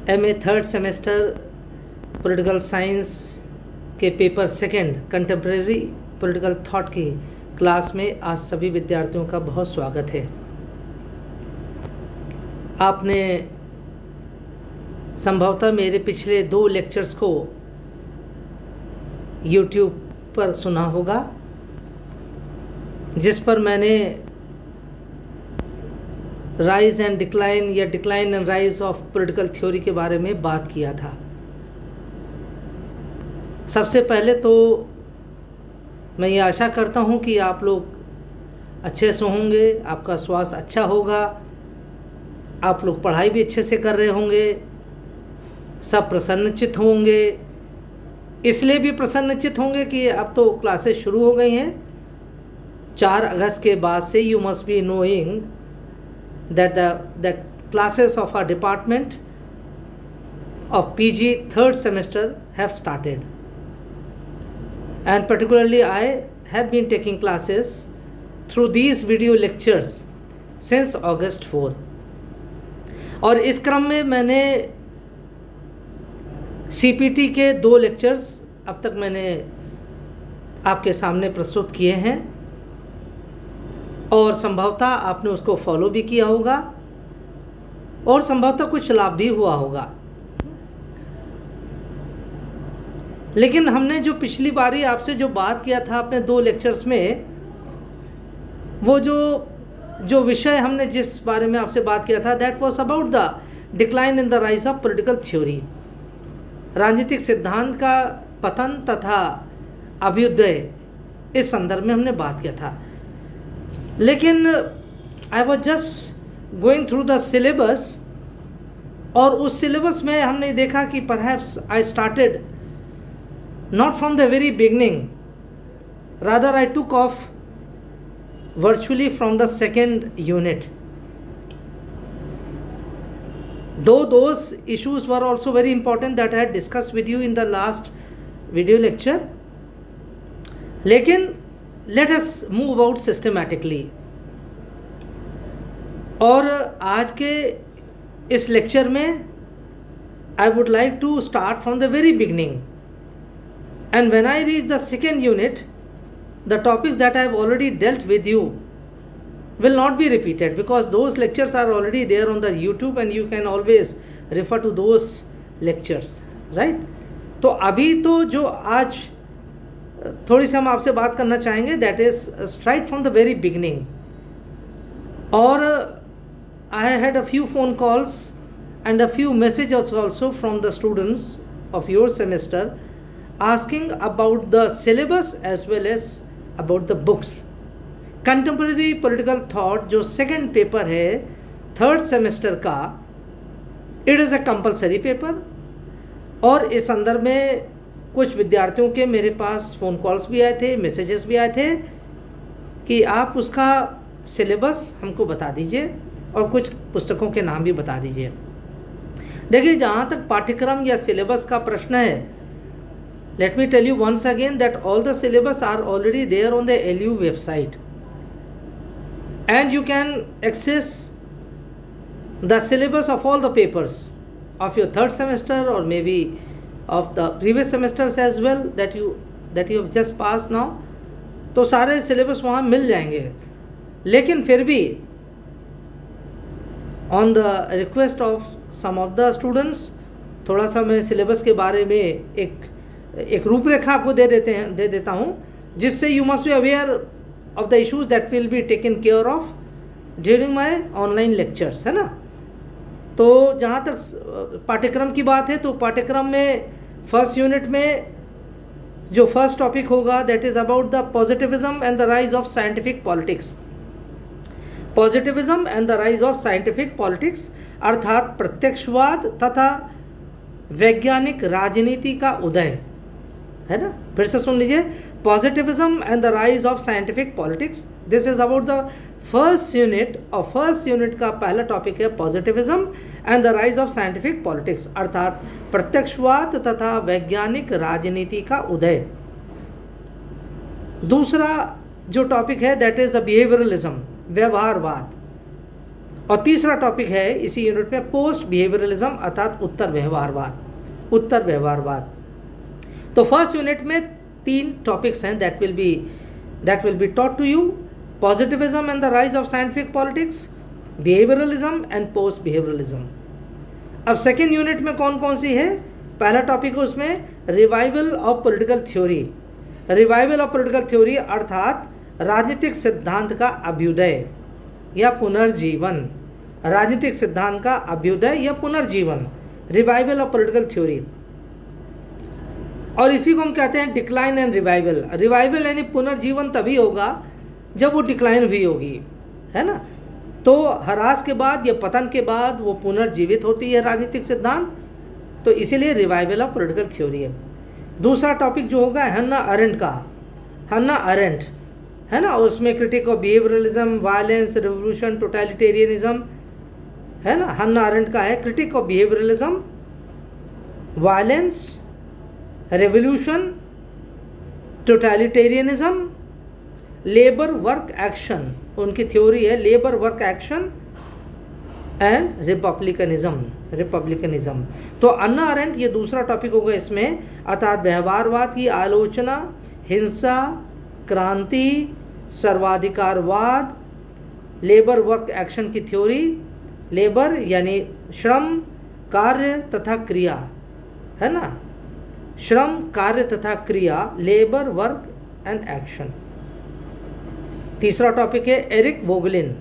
MA third semester political science के paper second contemporary political thought की class में आज सभी विद्यार्थियों का बहुत स्वागत है। आपने संभवतः मेरे पिछले 2 लेक्चर्स को YouTube पर सुना होगा, जिस पर मैंने राइज एंड डिक्लाइन या decline and rise of political theory के बारे में बात किया था। सबसे पहले तो मैं ये आशा करता हूँ कि आप लोग अच्छे से होंगे, आपका स्वास्थ्य अच्छा होगा, आप लोग पढ़ाई भी अच्छे से कर रहे होंगे, सब प्रसन्नचित्त होंगे। इसलिए भी प्रसन्नचित्त होंगे कि अब तो क्लासेस शुरू हो गई हैं। 4 अगस्त के बाद से you must be knowing that classes of our department of PG third semester have started, and particularly I have been taking classes through these video lectures since August 4 और इस क्रम में मैंने CPT के 2 लेक्चर्स अब तक मैंने आपके सामने प्रस्तुत किए हैं और संभवतः आपने उसको फॉलो भी किया होगा और संभवतः कुछ लाभ भी हुआ होगा। लेकिन हमने जो पिछली बारी आपसे जो बात किया था अपने 2 लेक्चर्स में, वो जो विषय हमने जिस बारे में आपसे बात किया था, that was about the decline in the rise of political theory, राजनीतिक सिद्धांत का पतन तथा अभ्युदय, इस संदर्भ में हमने बात किया था। लेकिन I was just going through the syllabus और उस सिलेबस में हमने देखा कि perhaps I started not from the very beginning, rather I took off virtually from the second unit. Though those issues were also very important that I had discussed with you in the last video lecture, लेकिन let us move out systematically. और आज के इस lecture में I would like to start from the very beginning, and when I reach the second unit, the topics that I have already dealt with you will not be repeated because those lectures are already there on the YouTube and you can always refer to those lectures, right? तो अभी तो जो आज थोड़ी सी हम आपसे बात करना चाहेंगे, that is right from the very beginning. और I had a few phone calls and a few messages also from the students of your semester asking about the syllabus as well as about the books. Contemporary political thought जो second paper है third semester का, it is a compulsory paper और इस संदर्भ में कुछ विद्यार्थियों के मेरे पास फ़ोन कॉल्स भी आए थे, मैसेजेस भी आए थे कि आप उसका सिलेबस हमको बता दीजिए और कुछ पुस्तकों के नाम भी बता दीजिए। देखिए, जहाँ तक पाठ्यक्रम या सिलेबस का प्रश्न है, let me tell you once again that all the syllabus are already there on the LU website and you can access the syllabus of all the papers of your third semester or maybe of the previous semesters as well that you have just passed now. तो सारे syllabus वहाँ मिल जाएंगे। लेकिन फिर भी on the request of some of the students थोड़ा सा मैं syllabus के बारे में एक रूपरेखा आपको दे देता हूँ, जिससे you must be aware of the issues that will be taken care of during my online lectures, है ना। तो जहाँ तक पाठ्यक्रम की बात है, तो पाठ्यक्रम में फर्स्ट यूनिट में जो फर्स्ट टॉपिक होगा that is about the positivism and the rise of scientific politics. Positivism and the rise of scientific politics अर्थात प्रत्यक्षवाद तथा वैज्ञानिक राजनीति का उदय, है ना। फिर से सुन लीजिए, positivism and the rise of scientific politics, this is about the first unit और फर्स्ट यूनिट का पहला टॉपिक है positivism and the rise of scientific politics अर्थात प्रत्यक्षवाद तथा वैज्ञानिक राजनीति का उदय। दूसरा जो टॉपिक है दैट इज द बिहेवियरलिज्म, व्यवहारवाद, और तीसरा टॉपिक है इसी यूनिट में पोस्ट बिहेवियरलिज्म अर्थात उत्तर व्यवहारवाद। तो फर्स्ट यूनिट में 3 टॉपिक्स हैं that will be taught to you, positivism and the rise of scientific politics, behaviouralism and post behaviouralism. अब सेकेंड यूनिट में कौन कौन सी है? पहला टॉपिक है उसमें रिवाइवल ऑफ पॉलिटिकल थ्योरी अर्थात राजनीतिक सिद्धांत का अभ्युदय या पुनर्जीवन, राजनीतिक सिद्धांत का अभ्युदय या पुनर्जीवन, रिवाइवल ऑफ पॉलिटिकल थ्योरी। और इसी को हम कहते हैं डिक्लाइन एंड रिवाइवल। रिवाइवल यानी पुनर्जीवन तभी होगा जब वो डिक्लाइन हुई होगी, है ना। तो ह्रास के बाद या पतन के बाद वो पुनर्जीवित होती है राजनीतिक सिद्धांत, तो इसीलिए रिवाइवल ऑफ पॉलिटिकल थ्योरी है। दूसरा टॉपिक जो होगा हन्ना अरेंट है ना, उसमें critic of behaviourism, violence, revolution, totalitarianism, है ना। हन्ना अरेंट का है critique of behaviourism, violence, revolution, totalitarianism, labour work action, उनकी थ्योरी है labour work action and republicanism. तो अन्ना अरेंट ये दूसरा टॉपिक होगा इसमें, अर्थात व्यवहारवाद की आलोचना, हिंसा, क्रांति, सर्वाधिकारवाद, लेबर वर्क एक्शन की थ्योरी, लेबर यानी श्रम, कार्य तथा क्रिया, है ना, श्रम, कार्य तथा क्रिया, लेबर वर्क एंड एक्शन। तीसरा टॉपिक है एरिक वोगलिन,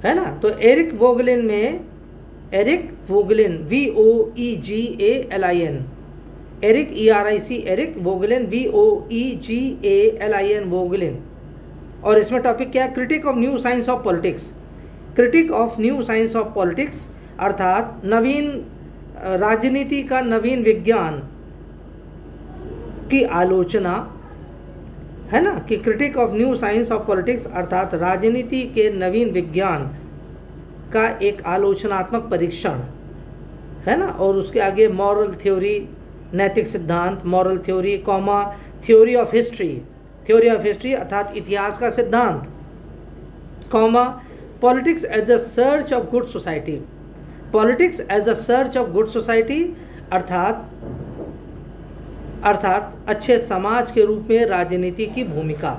है ना। तो Eric Voegelin VOEGALIN, Eric ERIC, Eric Voegelin VOEGALIN, Voegelin. और इसमें टॉपिक क्या है? Critique of new science of politics, अर्थात नवीन राजनीति का नवीन विज्ञान की आलोचना, है ना, कि critic of new science of politics अर्थात राजनीति के नवीन विज्ञान का एक आलोचनात्मक परीक्षण, है ना। और उसके आगे मॉरल थ्योरी, नैतिक सिद्धांत, moral theory, comma, theory of history अर्थात इतिहास का सिद्धांत, comma, politics as a search of good society, अर्थात अच्छे समाज के रूप में राजनीति की भूमिका,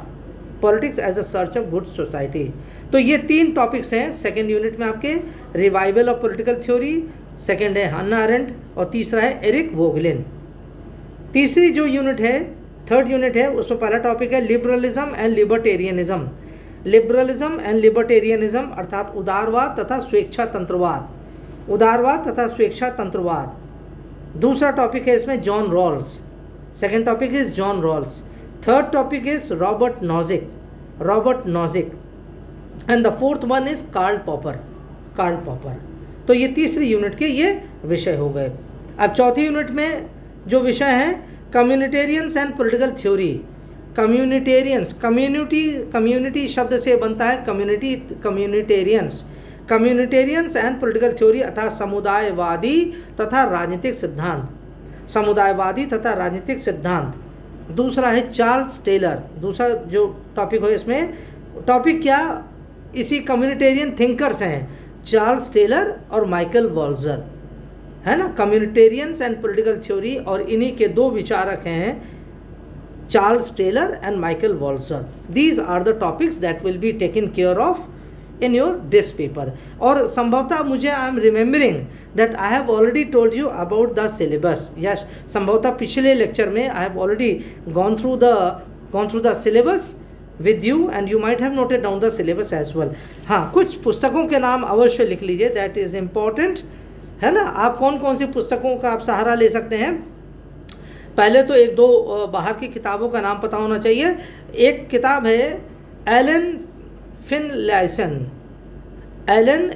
politics as a search of good society. तो ये 3 टॉपिक्स हैं सेकेंड यूनिट में आपके, revival of political theory, second है हन्ना अरेंट और तीसरा है एरिक वोगलिन। तीसरी जो यूनिट है, थर्ड यूनिट है, उसमें पहला टॉपिक है लिबरलिज्म एंड लिबर्टेरियनिज्म, अर्थात उदारवाद तथा स्वेच्छातंत्रवाद। दूसरा टॉपिक है इसमें John Rawls, second topic is John Rawls, third topic is Robert Nozick and the fourth one is Karl Popper. तो ये तीसरी यूनिट के ये विषय हो गए। अब चौथी यूनिट में जो विषय है कम्युनिटेरियंस एंड पॉलिटिकल थ्योरी। कम्युनिटी शब्द से बनता है कम्युनिटेरियंस एंड पॉलिटिकल थ्योरी अर्थात समुदायवादी तथा राजनीतिक सिद्धांत। दूसरा है चार्ल्स टेलर, दूसरा जो टॉपिक हो इसमें, टॉपिक क्या, इसी कम्युनिटेरियन थिंकर्स हैं चार्ल्स टेलर और माइकल वॉल्जर, है ना, कम्युनिटेरियंस एंड पॉलिटिकल थ्योरी, और इन्हीं के 2 विचारक हैं Charles Taylor and Michael Walzer. These are the topics that will be taken care of in your this paper। और संभवतः मुझे I am remembering that I have already told you about the syllabus, या संभवतः पिछले lecture में I have already gone through the syllabus with you and you might have noted down the syllabus as well. हाँ, कुछ पुस्तकों के नाम अवश्य लिख लीजिए, दैट इज़ इम्पॉर्टेंट, है ना। आप कौन कौन सी पुस्तकों का आप सहारा ले सकते हैं? पहले तो 1-2 बाहर की किताबों का नाम पता होना चाहिए। एक किताब है एलन फिनलेसन, एलन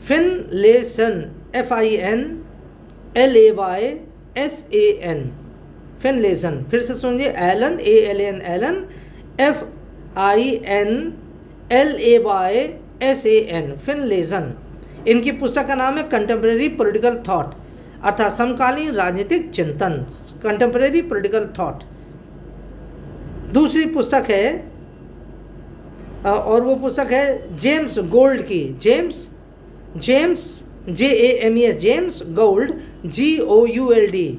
फिनलेसन, FINLAYSAN, फिनलेसन। फिर से सुनिए, एलन FINLAYSAN, फिनलेसन। इनकी पुस्तक का नाम है कंटेम्प्रेरी पॉलिटिकल थॉट अर्थात समकालीन राजनीतिक चिंतन, कंटेम्प्रेरी पॉलिटिकल थॉट। दूसरी पुस्तक है और वो पुस्तक है जेम्स गोल्ड की, James JAMES, James Gould, GOULD,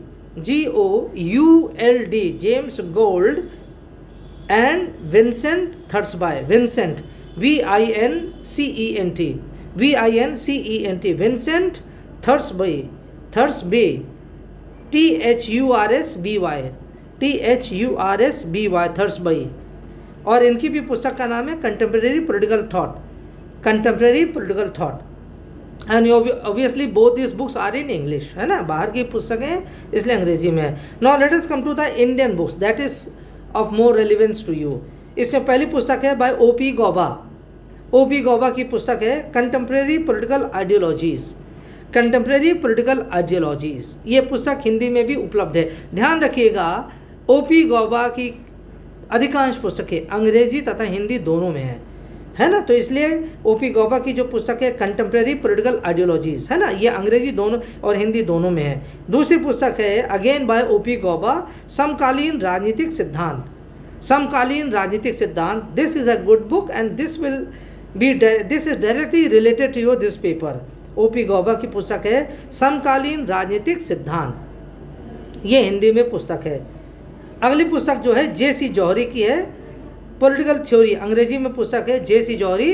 James Gould and Vincent Thursby, Vincent VINCENT, Vincent Thursby, THURSBY, Thursby. और इनकी भी पुस्तक का नाम है contemporary political thought. And obviously both this books are in English, है ना, बाहर की पुस्तकें हैं इसलिए अंग्रेजी में है। Now let us come to the Indian books that is of more relevance to you. इसमें पहली पुस्तक है बाय OP गौबा की पुस्तक है कंटेम्प्रेरी पॉलिटिकल आइडियोलॉजीज। ये पुस्तक हिंदी में भी उपलब्ध है। ध्यान रखिएगा OP गौबा की अधिकांश पुस्तकें अंग्रेजी तथा हिंदी दोनों में है ना, तो इसलिए OP गौबा की जो पुस्तक है कंटेम्प्रेरी पॉलिटिकल आइडियोलॉजीज, है ना, ये अंग्रेजी दोनों और हिंदी दोनों में है। दूसरी पुस्तक है अगेन बाय OP गौबा, समकालीन राजनीतिक सिद्धांत। This is a good book and this is directly related to your this paper. OP Gauba की पुस्तक है समकालीन राजनीतिक सिद्धांत, ये हिंदी में पुस्तक है। अगली पुस्तक जो है JC जौहरी की है, पॉलिटिकल थ्योरी, अंग्रेजी में पुस्तक है JC जौहरी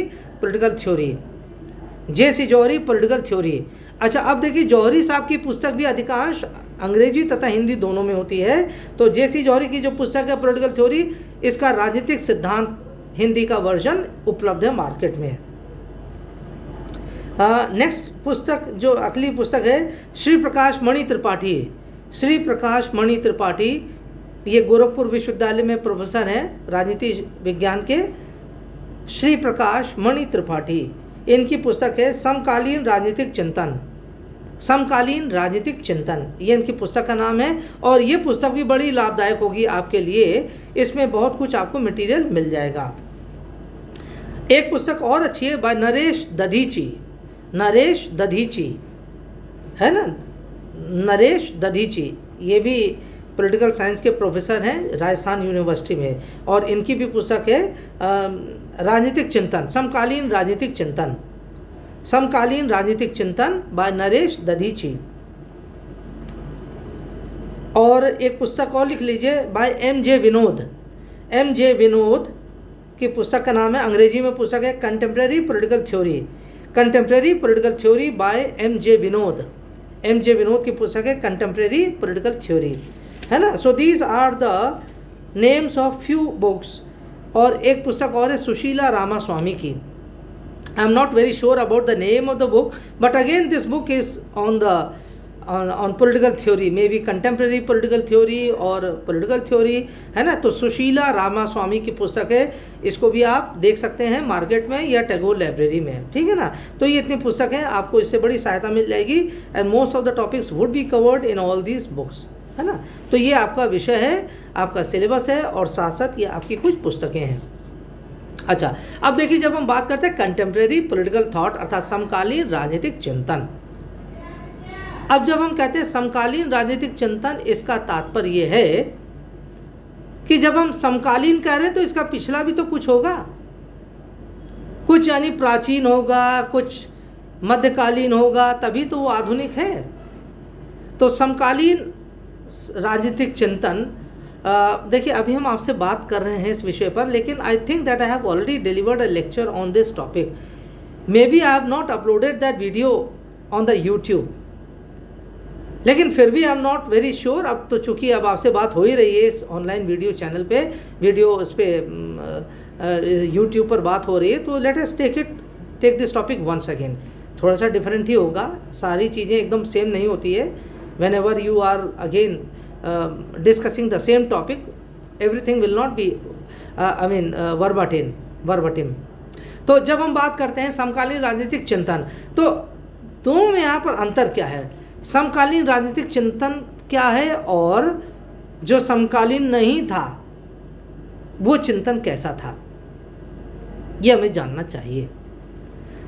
पॉलिटिकल थ्योरी। अच्छा, अब देखिए जौहरी साहब की पुस्तक भी अधिकांश अंग्रेजी तथा हिंदी दोनों में होती है। तो JC जौहरी की जो पुस्तक है पॉलिटिकल थ्योरी, इसका राजनीतिक सिद्धांत हिंदी का वर्जन उपलब्ध है मार्केट में। नेक्स्ट पुस्तक जो अगली पुस्तक है श्री प्रकाश मणि त्रिपाठी, ये गोरखपुर विश्वविद्यालय में प्रोफेसर हैं राजनीति विज्ञान के, श्री प्रकाश मणि त्रिपाठी। इनकी पुस्तक है समकालीन राजनीतिक चिंतन, ये इनकी पुस्तक का नाम है। और ये पुस्तक भी बड़ी लाभदायक होगी आपके लिए, इसमें बहुत कुछ आपको मटेरियल मिल जाएगा। एक पुस्तक और अच्छी है बाय नरेश दधीची, है ना, नरेश दधीची, ये भी पॉलिटिकल साइंस के प्रोफेसर हैं राजस्थान यूनिवर्सिटी में, और इनकी भी पुस्तक है समकालीन राजनीतिक चिंतन बाय नरेश दधीची। और एक पुस्तक और लिख लीजिए बाय MJ विनोद की पुस्तक का नाम है, अंग्रेजी में पुस्तक है contemporary political theory by MJ Vinod की पुस्तक है कंटेम्प्रेरी पॉलिटिकल थ्योरी, है ना। So these are the names of few books. और एक पुस्तक और है सुशीला रामास्वामी की, I am not very sure about the name of the book, but again this book is on political theory, may be contemporary political theory और political theory, है ना। तो सुशीला रामास्वामी की पुस्तक है, इसको भी आप देख सकते हैं मार्केट में या टैगोर लाइब्रेरी में, ठीक है ना। तो ये इतनी पुस्तक हैं, आपको इससे बड़ी सहायता मिल जाएगी and most of the topics would be covered in all these books, है ना। तो ये आपका विषय है, आपका सिलेबस है और साथ साथ ये आपकी कुछ पुस्तकें हैं। अच्छा, अब देखिए जब हम बात करते हैं कंटेम्प्रेरी पॉलिटिकल थॉट अर्थात समकालीन राजनीतिक चिंतन, अब जब हम कहते हैं समकालीन राजनीतिक चिंतन, इसका तात्पर्य ये है कि जब हम समकालीन कह रहे हैं तो इसका पिछला भी तो कुछ होगा, कुछ यानी प्राचीन होगा, कुछ मध्यकालीन होगा, तभी तो वो आधुनिक है। तो समकालीन राजनीतिक चिंतन, देखिए अभी हम आपसे बात कर रहे हैं इस विषय पर, लेकिन I think that I have already delivered a lecture on this topic, may be I have not uploaded that video on the YouTube, लेकिन फिर भी I am not very sure. अब तो चूँकि अब आपसे बात हो ही रही है इस ऑनलाइन वीडियो चैनल पे, इस पर यूट्यूब पर बात हो रही है, तो let us take this topic once again. थोड़ा सा डिफरेंट ही होगा, सारी चीज़ें एकदम सेम नहीं होती है। Whenever you are again discussing the same topic, everything will not be verbatim. तो जब हम बात करते हैं समकालीन राजनीतिक चिंतन, तो दोनों में यहाँ पर अंतर क्या है, समकालीन राजनीतिक चिंतन क्या है और जो समकालीन नहीं था वो चिंतन कैसा था, ये हमें जानना चाहिए।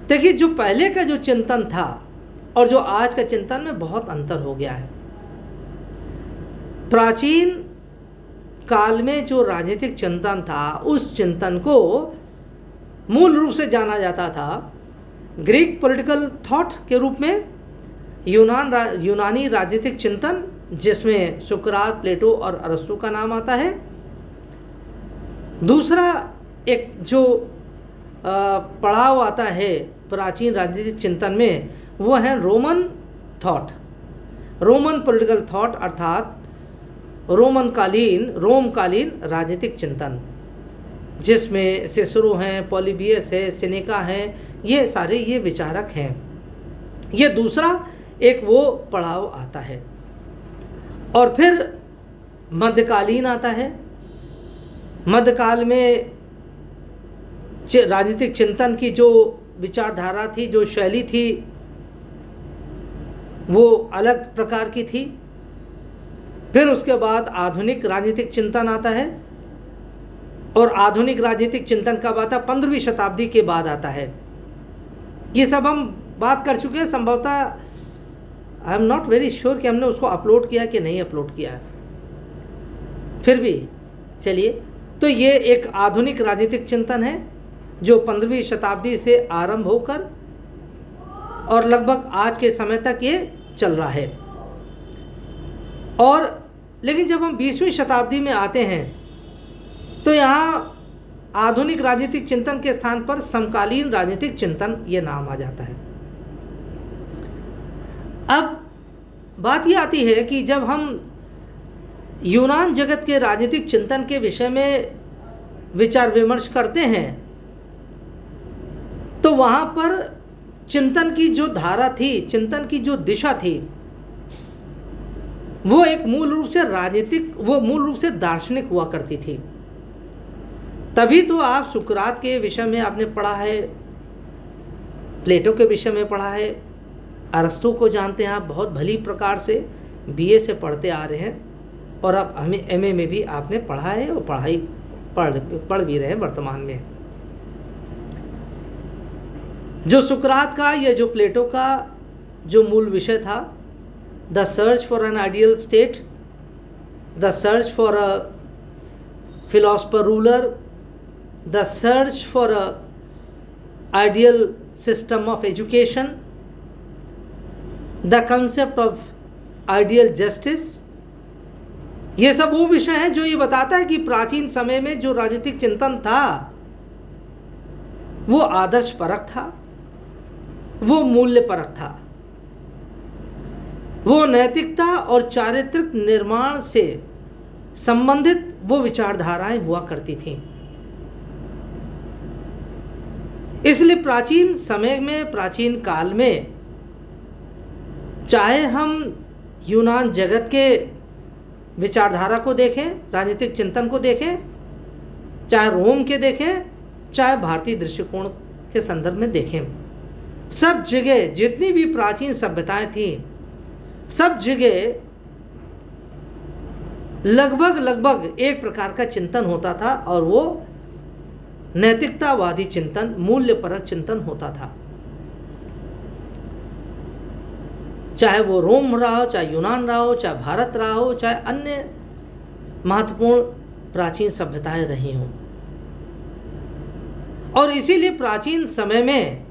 देखिए जो पहले का जो चिंतन था और जो आज का चिंतन में बहुत अंतर हो गया है। प्राचीन काल में जो राजनीतिक चिंतन था, उस चिंतन को मूल रूप से जाना जाता था ग्रीक पॉलिटिकल थॉट के रूप में, यूनानी राजनीतिक चिंतन जिसमें सुकरात, प्लेटो और अरस्तु का नाम आता है। दूसरा एक जो पड़ाव आता है प्राचीन राजनीतिक चिंतन में, वो है Roman thought, Roman political thought, अर्थात रोमकालीन राजनीतिक चिंतन, जिसमें सिसरो हैं, पॉलीबियस है, सेनेका हैं, ये सारे ये विचारक हैं। ये दूसरा एक वो पड़ाव आता है। और फिर मध्यकालीन आता है। मध्यकाल में राजनीतिक चिंतन की जो विचारधारा थी, जो शैली थी, वो अलग प्रकार की थी। फिर उसके बाद आधुनिक राजनीतिक चिंतन आता है, और आधुनिक राजनीतिक चिंतन कब आता है? 15वीं शताब्दी के बाद आता है। ये सब हम बात कर चुके हैं। संभवतः आई एम नॉट वेरी श्योर कि हमने उसको अपलोड किया कि नहीं अपलोड किया है। फिर भी चलिए, तो ये एक आधुनिक राजनीतिक चिंतन है जो 15वीं शताब्दी से आरंभ होकर और लगभग आज के समय तक ये चल रहा है। और लेकिन जब हम 20वीं शताब्दी में आते हैं तो यहाँ आधुनिक राजनीतिक चिंतन के स्थान पर समकालीन राजनीतिक चिंतन ये नाम आ जाता है। अब बात ये आती है कि जब हम यूनान जगत के राजनीतिक चिंतन के विषय में विचार विमर्श करते हैं तो वहाँ पर चिंतन की जो धारा थी, चिंतन की जो दिशा थी, वो एक मूल रूप से दार्शनिक हुआ करती थी। तभी तो आप सुकरात के विषय में आपने पढ़ा है, प्लेटो के विषय में पढ़ा है, अरस्तु को जानते हैं आप बहुत भली प्रकार से, बीए से पढ़ते आ रहे हैं, और अब हमें एमए में भी आपने पढ़ा है और पढ़ भी रहे हैं वर्तमान में। जो सुकरात का या जो प्लेटो का जो मूल विषय था, the search for an ideal state, the search for a philosopher ruler, the search for a ideal system of education, the concept of ideal justice, ये सब वो विषय है जो ये बताता है कि प्राचीन समय में जो राजनीतिक चिंतन था वो आदर्श परक था, वो मूल्य परक था, वो नैतिकता और चारित्रिक निर्माण से संबंधित वो विचारधाराएं हुआ करती थीं। इसलिए प्राचीन समय में, प्राचीन काल में, चाहे हम यूनान जगत के विचारधारा को देखें, राजनीतिक चिंतन को देखें, चाहे रोम के देखें, चाहे भारतीय दृष्टिकोण के संदर्भ में देखें, सब जगह जितनी भी प्राचीन सभ्यताएं थीं, सब जगह लगभग एक प्रकार का चिंतन होता था, और वो नैतिकतावादी चिंतन, मूल्यपरक चिंतन होता था। चाहे वो रोम रहा हो, चाहे यूनान रहा हो, चाहे भारत रहा हो, चाहे अन्य महत्वपूर्ण प्राचीन सभ्यताएं रही हों। और इसीलिए प्राचीन समय में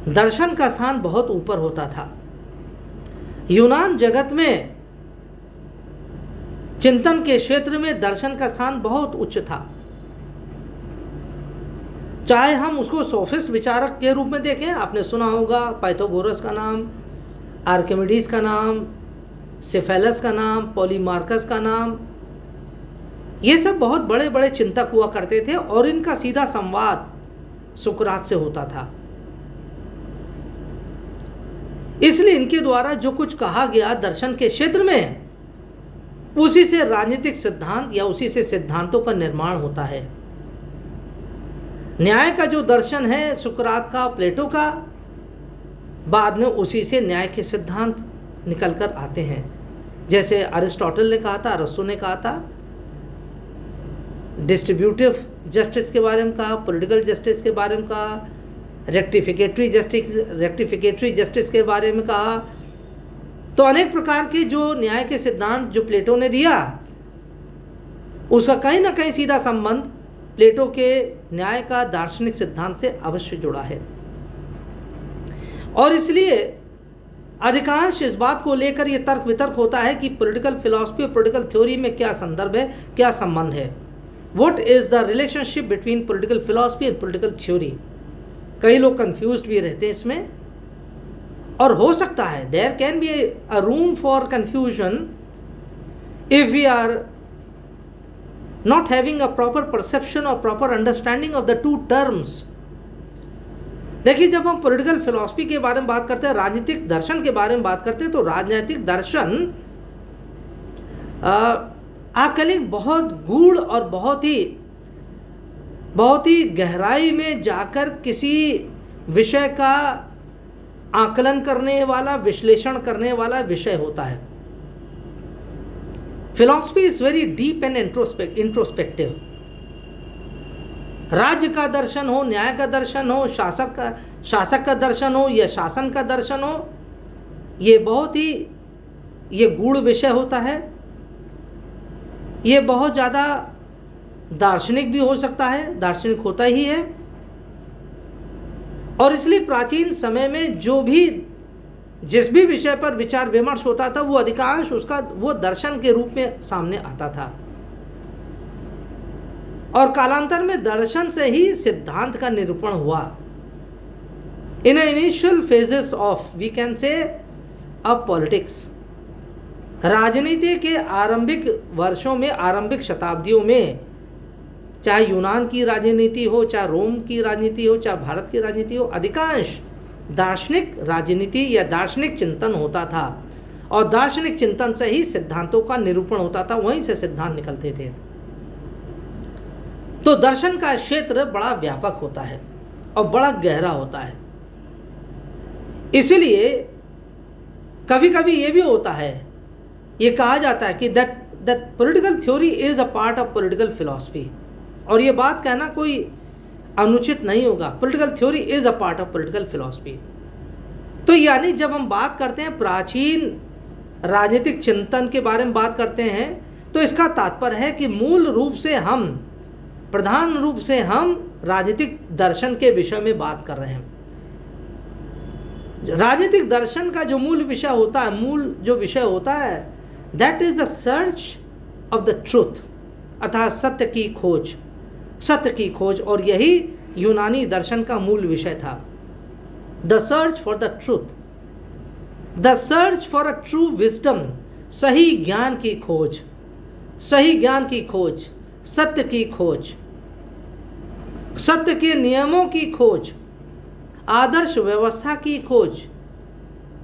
दर्शन का स्थान बहुत ऊपर होता था। यूनान जगत में चिंतन के क्षेत्र में दर्शन का स्थान बहुत उच्च था। चाहे हम उसको सोफिस्ट विचारक के रूप में देखें, आपने सुना होगा पाइथागोरस का नाम, आर्किमिडीज का नाम, सेफेलस का नाम, पॉलीमार्कस का नाम, ये सब बहुत बड़े बड़े चिंतक हुआ करते थे, और इनका सीधा संवाद सुकरात से होता था। इसलिए इनके द्वारा जो कुछ कहा गया दर्शन के क्षेत्र में, उसी से राजनीतिक सिद्धांत या उसी से सिद्धांतों का निर्माण होता है। न्याय का जो दर्शन है सुकरात का, प्लेटो का, बाद में उसी से न्याय के सिद्धांत निकल कर आते हैं। जैसे अरिस्टोटल ने कहा था, अरस्तु ने कहा था, डिस्ट्रीब्यूटिव जस्टिस के बारे में कहा, पॉलिटिकल जस्टिस के बारे में कहा, रेक्टिफिकेटरी जस्टिस के बारे में कहा। तो अनेक प्रकार के जो न्याय के सिद्धांत जो प्लेटो ने दिया, उसका कहीं ना कहीं सीधा संबंध प्लेटो के न्याय का दार्शनिक सिद्धांत से अवश्य जुड़ा है। और इसलिए अधिकांश इस बात को लेकर यह तर्क वितर्क होता है कि पॉलिटिकल फिलॉसफी और पॉलिटिकल थ्योरी में क्या संदर्भ है, क्या संबंध है। What is the relationship between political philosophy and political theory. कई लोग कंफ्यूज्ड भी रहते हैं इसमें, और हो सकता है there can be a room for confusion if we are not having a proper perception or proper understanding of the two terms। देखिए, जब हम पॉलिटिकल फिलॉसफी के बारे में बात करते हैं, राजनीतिक दर्शन के बारे में बात करते हैं, तो राजनीतिक दर्शन आप कह लें बहुत गूढ़ और बहुत ही गहराई में जाकर किसी विषय का आकलन करने वाला, विश्लेषण करने वाला विषय होता है। Philosophy is very deep and introspective. राज्य का दर्शन हो, न्याय का दर्शन हो, शासक का दर्शन हो या शासन का दर्शन हो, ये बहुत ही गूढ़ विषय होता है। ये बहुत ज़्यादा दार्शनिक भी हो सकता है, दार्शनिक होता ही है। और इसलिए प्राचीन समय में जिस भी विषय पर विचार विमर्श होता था, वो अधिकांश वो दर्शन के रूप में सामने आता था। और कालांतर में दर्शन से ही सिद्धांत का निरूपण हुआ। In initial phases of we can say of politics, राजनीति के आरंभिक वर्षों में, आरंभिक शताब्दियों में, चाहे यूनान की राजनीति हो, चाहे रोम की राजनीति हो, चाहे भारत की राजनीति हो, अधिकांश दार्शनिक राजनीति या दार्शनिक चिंतन होता था। और दार्शनिक चिंतन से ही सिद्धांतों का निरूपण होता था, वहीं से सिद्धांत निकलते थे। तो दर्शन का क्षेत्र बड़ा व्यापक होता है और बड़ा गहरा होता है। इसलिए कभी कभी ये भी होता है, ये कहा जाता है कि that political theory is a part of political philosophy. और ये बात कहना कोई अनुचित नहीं होगा। Political theory is a part of political philosophy. तो यानी जब हम बात करते हैं प्राचीन राजनीतिक चिंतन के बारे में बात करते हैं, तो इसका तात्पर्य है कि प्रधान रूप से हम राजनीतिक दर्शन के विषय में बात कर रहे हैं। राजनीतिक दर्शन का जो मूल विषय होता है, that is the search of the truth, अर्थात सत्य की खोज। और यही यूनानी दर्शन का मूल विषय था। The search for the truth, the search for a true wisdom, सही ज्ञान की खोज, सत्य की खोज, सत्य के नियमों की खोज, आदर्श व्यवस्था की खोज।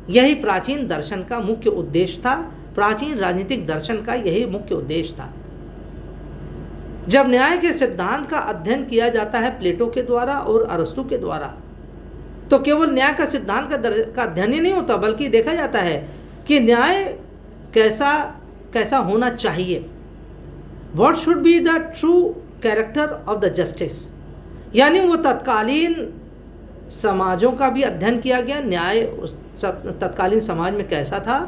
यही प्राचीन दर्शन का मुख्य उद्देश्य था। प्राचीन राजनीतिक दर्शन का यही मुख्य उद्देश्य था। जब न्याय के सिद्धांत का अध्ययन किया जाता है प्लेटो के द्वारा और अरस्तु के द्वारा, तो केवल न्याय का सिद्धांत का अध्ययन ही नहीं होता, बल्कि देखा जाता है कि न्याय कैसा होना चाहिए। What should be the true character of the justice. यानी वो तत्कालीन समाजों का भी अध्ययन किया गया। न्याय तत्कालीन समाज में कैसा था,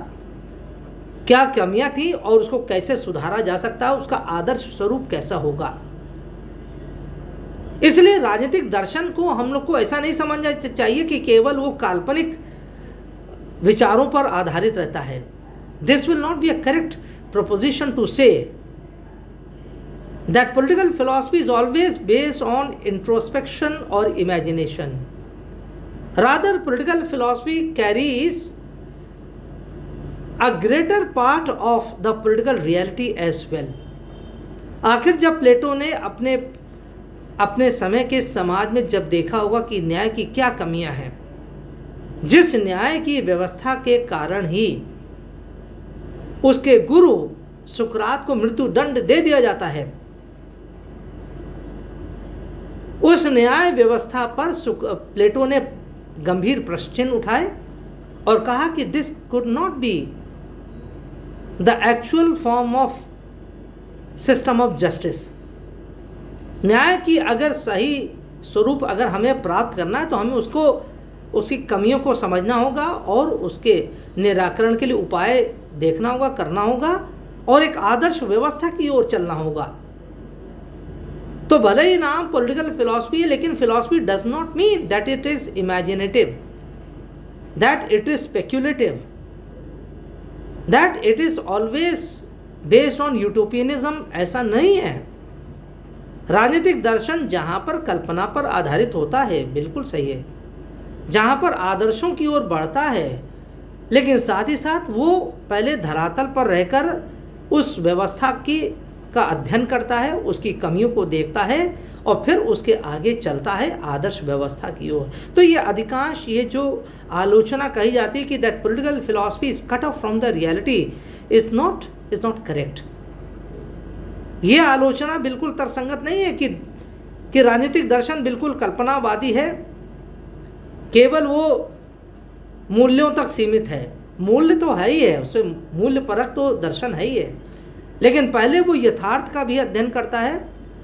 क्या कमियां थी और उसको कैसे सुधारा जा सकता है, उसका आदर्श स्वरूप कैसा होगा। इसलिए राजनीतिक दर्शन को हम लोग को ऐसा नहीं समझना चाहिए कि केवल वो काल्पनिक विचारों पर आधारित रहता है। This will not be a correct proposition to say that political philosophy is always based on introspection or imagination. Rather, political philosophy carries a greater part of the political reality as well. आखिर जब प्लेटो ने अपने समय के समाज में जब देखा होगा कि न्याय की क्या कमियां हैं, जिस न्याय की व्यवस्था के कारण ही उसके गुरु सुकरात को मृत्यु दंड दे दिया जाता है, उस न्याय व्यवस्था पर प्लेटो ने गंभीर प्रश्न उठाए और कहा कि this could not be the actual form of system of justice. न्याय की अगर सही स्वरूप अगर हमें प्राप्त करना है तो हमें उसकी कमियों को समझना होगा और उसके निराकरण के लिए उपाय देखना होगा, करना होगा और एक आदर्श व्यवस्था की ओर चलना होगा। तो भले ही नाम पॉलिटिकल फिलॉसफी है, लेकिन philosophy does not mean that it is imaginative, that it is speculative, that it is always based on utopianism. ऐसा नहीं है। राजनीतिक दर्शन जहाँ पर कल्पना पर आधारित होता है, बिल्कुल सही है, जहाँ पर आदर्शों की ओर बढ़ता है, लेकिन साथ ही साथ वो पहले धरातल पर रहकर उस व्यवस्था का अध्ययन करता है, उसकी कमियों को देखता है और फिर उसके आगे चलता है आदर्श व्यवस्था की ओर। तो ये अधिकांश ये जो आलोचना कही जाती है कि that political philosophy is cut off from the reality is not correct. ये आलोचना बिल्कुल तर्कसंगत नहीं है कि राजनीतिक दर्शन बिल्कुल कल्पनावादी है, केवल वो मूल्यों तक सीमित है। मूल्य तो है ही है, उससे मूल्य परक तो दर्शन है ही है, लेकिन पहले वो यथार्थ का भी अध्ययन करता है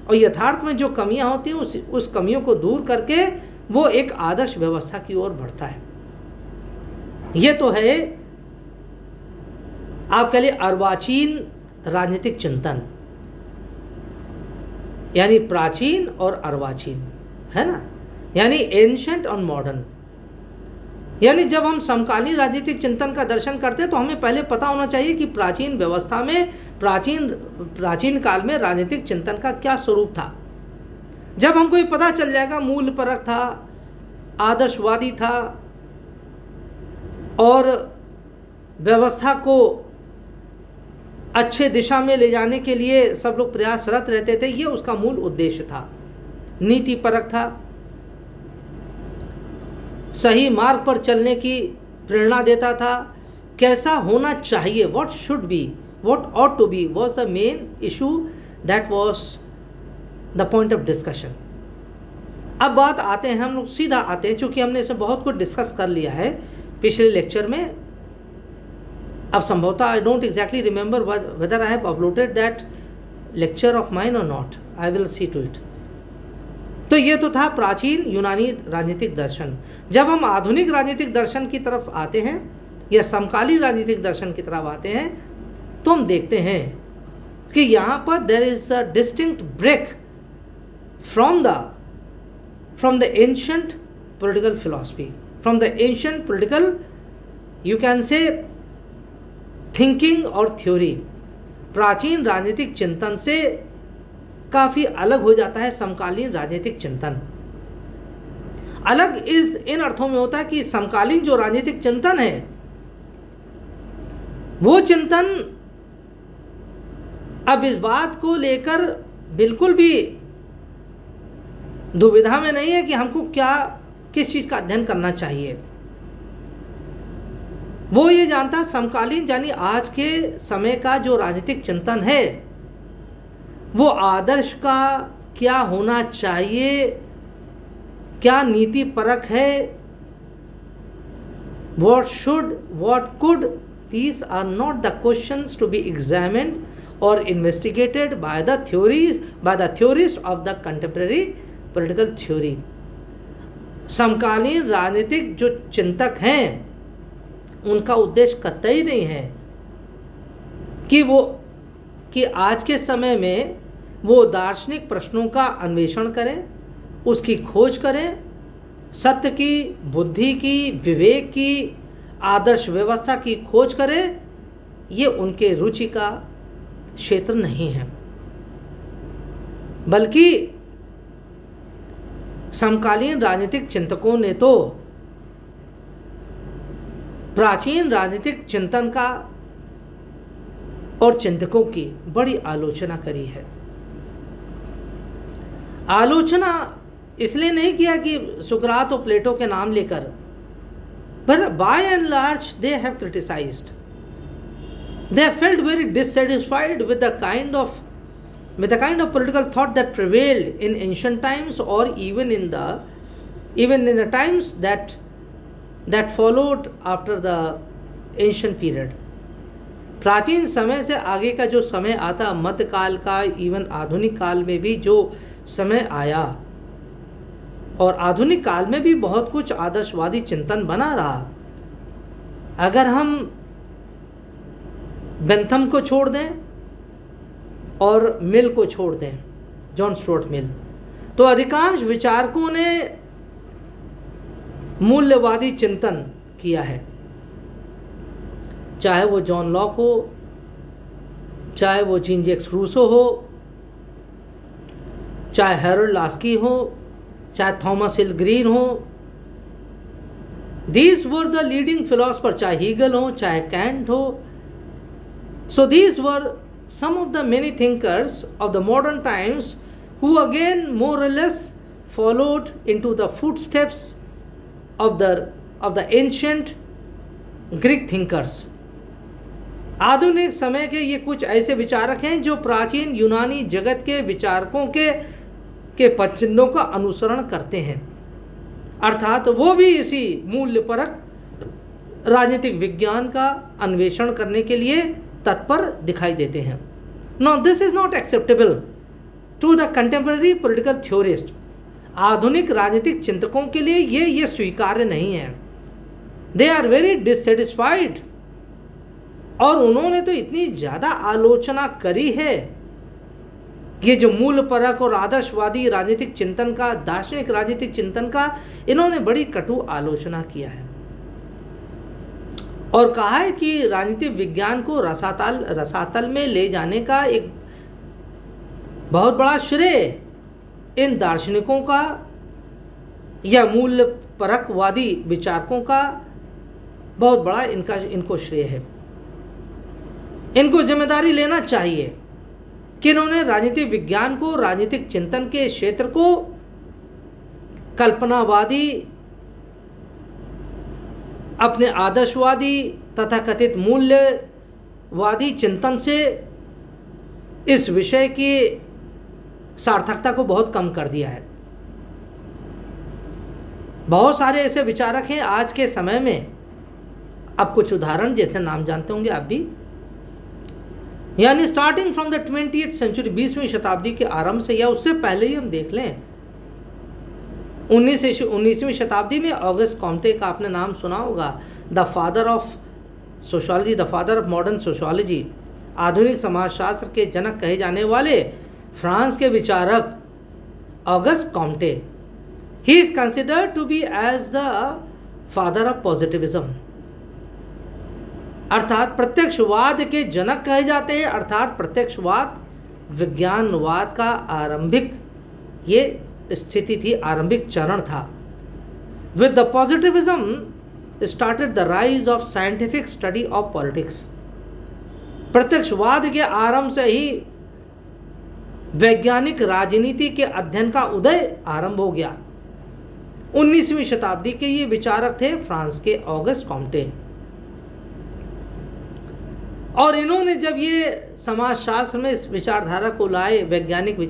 और यथार्थ में जो कमियां होती हैं उस कमियों को दूर करके वो एक आदर्श व्यवस्था की ओर बढ़ता है। ये तो है आप कह लिए अर्वाचीन राजनीतिक चिंतन, यानी प्राचीन और अर्वाचीन, है ना, यानी एंशंट और मॉडर्न। यानी जब हम समकालीन राजनीतिक चिंतन का दर्शन करते हैं तो हमें पहले पता होना चाहिए कि प्राचीन व्यवस्था में प्राचीन काल में राजनीतिक चिंतन का क्या स्वरूप था। जब हमको ये पता चल जाएगा मूल परक था, आदर्शवादी था और व्यवस्था को अच्छे दिशा में ले जाने के लिए सब लोग प्रयासरत रहते थे, ये उसका मूल उद्देश्य था, नीति परक था, सही मार्ग पर चलने की प्रेरणा देता था, कैसा होना चाहिए, what should be, what ought to be was the main issue, that was the point of discussion. अब बात आते हैं, हम लोग सीधा आते हैं, चूंकि हमने इसे बहुत कुछ डिस्कस कर लिया है पिछले लेक्चर में। अब संभवतः I don't exactly remember whether I have uploaded that lecture of mine और not, I will see to it. तो ये तो था प्राचीन यूनानी राजनीतिक दर्शन। जब हम आधुनिक राजनीतिक दर्शन की तरफ आते हैं या समकालीन राजनीतिक दर्शन की तरफ आते हैं तो हम देखते हैं कि यहाँ पर there is a distinct break from the ancient political philosophy, from the ancient political you can say thinking और थ्योरी। प्राचीन राजनीतिक चिंतन से काफ़ी अलग हो जाता है समकालीन राजनीतिक चिंतन। अलग इस इन अर्थों में होता है कि समकालीन जो राजनीतिक चिंतन है वो चिंतन अब इस बात को लेकर बिल्कुल भी दुविधा में नहीं है कि हमको किस चीज़ का अध्ययन करना चाहिए। वो ये जानता समकालीन यानी आज के समय का जो राजनीतिक चिंतन है वो आदर्श का क्या होना चाहिए, क्या नीति परक है, what should, what could, these are not the questions to be examined or investigated by the theorists of the contemporary political theory। समकालीन राजनीतिक जो चिंतक हैं उनका उद्देश्य कतई नहीं है कि आज के समय में वो दार्शनिक प्रश्नों का अन्वेषण करें, उसकी खोज करें, सत्य की, बुद्धि की, विवेक की, आदर्श व्यवस्था की खोज करें। ये उनके रुचि का क्षेत्र नहीं है, बल्कि समकालीन राजनीतिक चिंतकों ने तो प्राचीन राजनीतिक चिंतन का और चिंतकों की बड़ी आलोचना करी है। आलोचना इसलिए नहीं किया कि सुकरात और प्लेटो के नाम लेकर, पर by and large they have criticised, they have felt very dissatisfied with the kind of political thought that prevailed in ancient times or even in the times that followed after the ancient period। प्राचीन समय से आगे का जो समय आता, मध्यकाल का, इवन आधुनिक काल में भी जो समय आया, और आधुनिक काल में भी बहुत कुछ आदर्शवादी चिंतन बना रहा। अगर हम बेंथम को छोड़ दें और मिल को छोड़ दें, जॉन स्टुअर्ट मिल। तो अधिकांश विचारकों ने मूल्यवादी चिंतन किया है, चाहे वो जॉन लॉक हो, चाहे वो जीन जैक्स रूसो हो, चाहे हैरोल्ड लास्की हो, चाहे थॉमस हिल ग्रीन हो। These were the leading philosophers, चाहे हीगल हो, चाहे कैंट हो। So these were some of the many thinkers of the modern times who again more or less followed into the footsteps of the ancient Greek thinkers। आधुनिक समय के ये कुछ ऐसे विचारक हैं जो प्राचीन यूनानी जगत के विचारकों के पदचिन्हों का अनुसरण करते हैं, अर्थात वो भी इसी मूल्यपरक राजनीतिक विज्ञान का अन्वेषण करने के लिए तत्पर दिखाई देते हैं। Now this is not acceptable to the contemporary political theorist। आधुनिक राजनीतिक चिंतकों के लिए ये स्वीकार्य नहीं है। They are very dissatisfied। और उन्होंने तो इतनी ज़्यादा आलोचना करी है, ये जो मूल्यपरक और आदर्शवादी राजनीतिक चिंतन का, दार्शनिक राजनीतिक चिंतन का, इन्होंने बड़ी कटु आलोचना किया है और कहा है कि राजनीतिक विज्ञान को रसातल में ले जाने का एक बहुत बड़ा श्रेय इन दार्शनिकों का या मूल्यपरकवादी विचारकों का बहुत बड़ा इनको श्रेय है। इनको जिम्मेदारी लेना चाहिए कि इन्होंने राजनीतिक विज्ञान को, राजनीतिक चिंतन के क्षेत्र को कल्पनावादी, अपने आदर्शवादी तथा कथित मूल्यवादी चिंतन से इस विषय की सार्थकता को बहुत कम कर दिया है। बहुत सारे ऐसे विचारक हैं आज के समय में। अब कुछ उदाहरण जैसे नाम जानते होंगे आप भी, यानी starting from the 20th century, 20वीं शताब्दी के आरंभ से या उससे पहले ही हम देख लें, 19वीं शताब्दी में ऑगस्ट कॉम्टे का आपने नाम सुना होगा, the father of sociology, the father of modern sociology, आधुनिक समाजशास्त्र के जनक कहे जाने वाले फ्रांस के विचारक Auguste Comte. He is considered to be as the father of positivism, अर्थात प्रत्यक्षवाद के जनक कहे जाते हैं। अर्थात प्रत्यक्षवाद विज्ञानवाद का आरंभिक ये स्थिति थी, आरंभिक चरण था। With the positivism started the rise of scientific study of politics. प्रत्यक्षवाद के आरंभ से ही वैज्ञानिक राजनीति के अध्ययन का उदय आरंभ हो गया। 19वीं शताब्दी के ये विचारक थे फ्रांस के ऑगस्ट कॉम्टे, और इन्होंने जब ये समाजशास्त्र में इस विचारधारा को लाए, वैज्ञानिक विचार